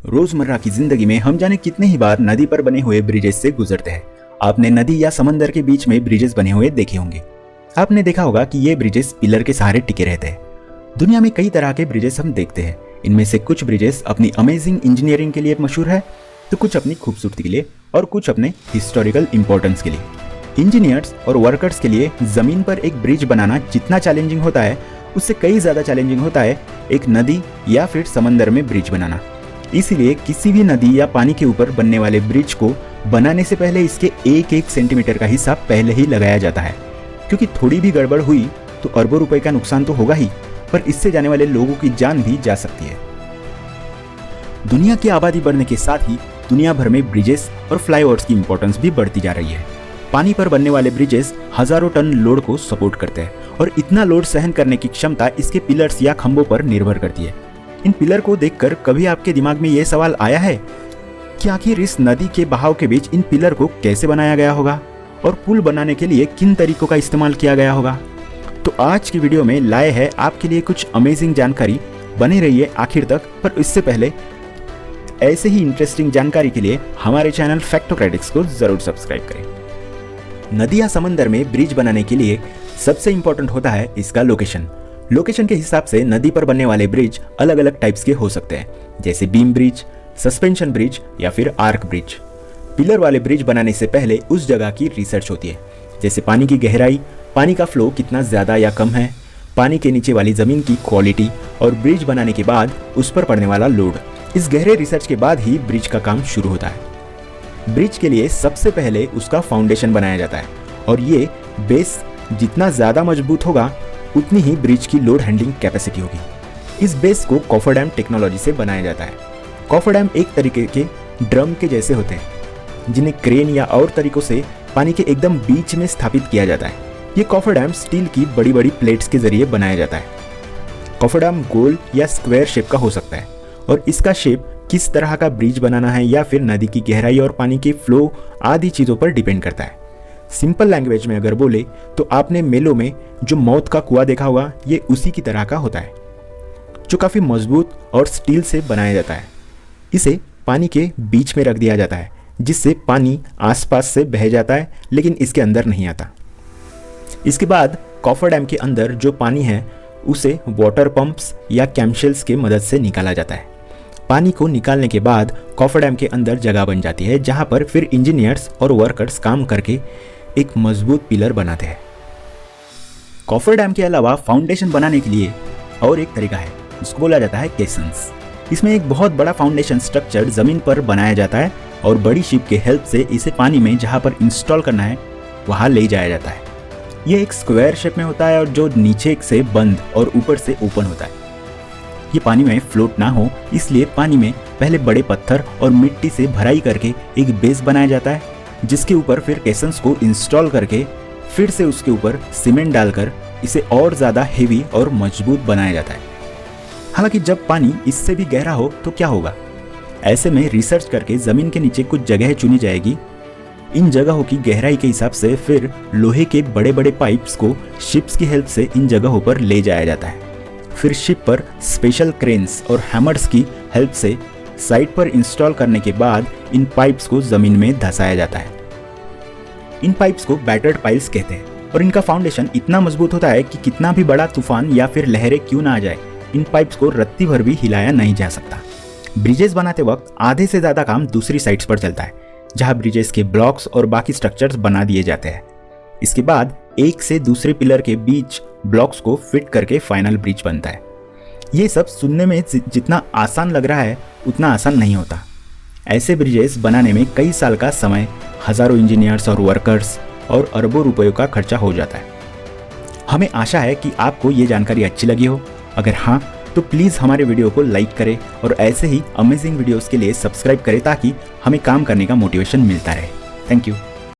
रोजमर्रा की जिंदगी में हम जाने कितने ही बार नदी पर बने हुए ब्रिजेस से गुजरते हैं। आपने नदी या समंदर के बीच में ब्रिजेस बने हुए देखे होंगे। आपने देखा होगा कि ये ब्रिजेस पिलर के सहारे टिके रहते हैं। दुनिया में कई तरह के ब्रिजेस हम देखते हैं। इनमें से कुछ ब्रिजेस अपनी अमेजिंग इंजीनियरिंग के लिए मशहूर है, तो कुछ अपनी खूबसूरती के लिए और कुछ अपने हिस्टोरिकल इंपॉर्टेंस के लिए। इंजीनियर्स और वर्कर्स के लिए जमीन पर एक ब्रिज बनाना जितना चैलेंजिंग होता है, उससे कई ज्यादा चैलेंजिंग होता है एक नदी या फिर समंदर में ब्रिज बनाना। इसीलिए किसी भी नदी या पानी के ऊपर बनने वाले ब्रिज को बनाने से पहले इसके एक एक सेंटीमीटर का हिसाब पहले ही लगाया जाता है, क्योंकि थोड़ी भी गड़बड़ हुई तो अरबों रुपए का नुकसान तो होगा ही, पर इससे जाने वाले लोगों की जान भी जा सकती है। दुनिया की आबादी बढ़ने के साथ ही दुनिया भर में ब्रिजेस और फ्लाईओवर्स की इंपॉर्टेंस भी बढ़ती जा रही है। पानी पर बनने वाले ब्रिजेस हजारों टन लोड को सपोर्ट करते हैं और इतना लोड सहन करने की क्षमता इसके पिलर्स या खंभों पर निर्भर करती है। इन पिलर को देखकर कभी आपके दिमाग में यह सवाल आया है कि आखिर इस नदी के बहाव के बीच इन पिलर को कैसे बनाया गया होगा और पुल बनाने के लिए किन तरीकों का इस्तेमाल किया गया होगा? तो आज की वीडियो में लाए हैं आपके लिए कुछ अमेजिंग जानकारी। बने रहिए आखिर तक, पर इससे पहले ऐसे ही इंटरेस्टिंग जानकारी के लिए हमारे चैनल फैक्टोक्रेटिक्स को जरूर सब्सक्राइब करें। नदी या समंदर में ब्रिज बनाने के लिए सबसे इंपॉर्टेंट होता है इसका लोकेशन। लोकेशन के हिसाब से नदी पर बनने वाले ब्रिज अलग अलग टाइप्स के हो सकते हैं, जैसे बीम ब्रिज, सस्पेंशन ब्रिज या फिर आर्क ब्रिज। पिलर वाले ब्रिज बनाने से पहले उस जगह की रिसर्च होती है, जैसे पानी की गहराई, पानी का फ्लो कितना ज्यादा या कम है, पानी के नीचे वाली जमीन की क्वालिटी और ब्रिज बनाने के बाद उस पर पड़ने वाला लोड। इस गहरे रिसर्च के बाद ही ब्रिज का काम शुरू होता है। ब्रिज के लिए सबसे पहले उसका फाउंडेशन बनाया जाता है और ये बेस जितना ज्यादा मजबूत होगा उतनी ही ब्रिज की लोड हैंडलिंग कैपेसिटी होगी। इस बेस को कॉफरडैम टेक्नोलॉजी से बनाया जाता है। कॉफरडैम एक तरीके के ड्रम के जैसे होते हैं, जिन्हें क्रेन या और तरीकों से पानी के एकदम बीच में स्थापित किया जाता है। ये कॉफरडैम स्टील की बड़ी बड़ी प्लेट्स के जरिए बनाया जाता है। कॉफरडैम गोल या स्क्वायर शेप का हो सकता है और इसका शेप किस तरह का ब्रिज बनाना है या फिर नदी की गहराई और पानी के फ्लो आदि चीजों पर डिपेंड करता है। सिंपल लैंग्वेज में अगर बोले तो आपने मेलों में जो मौत का कुआं देखा होगा, ये उसी की तरह का होता है, जो काफी मजबूत और स्टील से बनाया जाता है। इसे पानी के बीच में रख दिया जाता है, जिससे पानी आसपास से बह जाता है लेकिन इसके अंदर नहीं आता। इसके बाद कॉफरडैम के अंदर जो पानी है उसे वाटर पंप्स या कैमशेल्स के मदद से निकाला जाता है। पानी को निकालने के बाद कॉफरडैम के अंदर जगह बन जाती है, जहां पर फिर इंजीनियर्स और वर्कर्स काम करके एक मजबूत पिलर बनाते हैं। कॉफरडैम के अलावा फाउंडेशन बनाने के लिए और एक तरीका है, जिसको बोला जाता है केसन्स। इसमें एक बहुत बड़ा फाउंडेशन स्ट्रक्चर जमीन पर बनाया जाता है और बड़ी शिप के हेल्प से इसे पानी में जहां पर इंस्टॉल करना है वहां ले जाया जाता है। यह एक स्क्वायर शेप में होता है और जो नीचे से बंद और ऊपर से ओपन होता है। ये पानी में फ्लोट ना हो इसलिए पानी में पहले बड़े पत्थर और मिट्टी से भराई करके एक बेस बनाया जाता है, जिसके ऊपर फिर केसन्स को इंस्टॉल करके फिर से उसके ऊपर सीमेंट डालकर इसे और ज़्यादा हेवी और मजबूत बनाया जाता है। हालांकि जब पानी इससे भी गहरा हो तो क्या होगा? ऐसे में रिसर्च करके ज़मीन के नीचे कुछ जगह चुनी जाएगी। इन जगहों की गहराई के हिसाब से फिर लोहे के बड़े बड़े पाइप्स को शिप्स की हेल्प से इन जगहों पर ले जाया जाता है। फिर शिप पर स्पेशल क्रेन्स और हैमर्स की हेल्प से साइड पर इंस्टॉल करने के बाद इन पाइप्स को जमीन में धंसाया जाता है। इन पाइप्स को बैटर्ड पाइल्स कहते हैं और इनका फाउंडेशन इतना मजबूत होता है कि कितना भी बड़ा तूफान या फिर लहरें क्यों ना आ जाए, इन पाइप्स को रत्ती भर भी हिलाया नहीं जा सकता। ब्रिजेस बनाते वक्त आधे से ज्यादा काम दूसरी साइड्स पर चलता है, जहां ब्रिजेस के ब्लॉक्स और बाकी स्ट्रक्चर्स बना दिए जाते हैं। इसके बाद एक से दूसरे पिलर के बीच ब्लॉक्स को फिट करके फाइनल ब्रिज बनता है। ये सब सुनने में जितना आसान लग रहा है उतना आसान नहीं होता। ऐसे ब्रिजेस बनाने में कई साल का समय, हजारों इंजीनियर्स और वर्कर्स और अरबों रुपयों का खर्चा हो जाता है। हमें आशा है कि आपको ये जानकारी अच्छी लगी हो। अगर हाँ तो प्लीज़ हमारे वीडियो को लाइक करें और ऐसे ही अमेजिंग वीडियोस के लिए सब्सक्राइब करें, ताकि हमें काम करने का मोटिवेशन मिलता रहे। Thank you.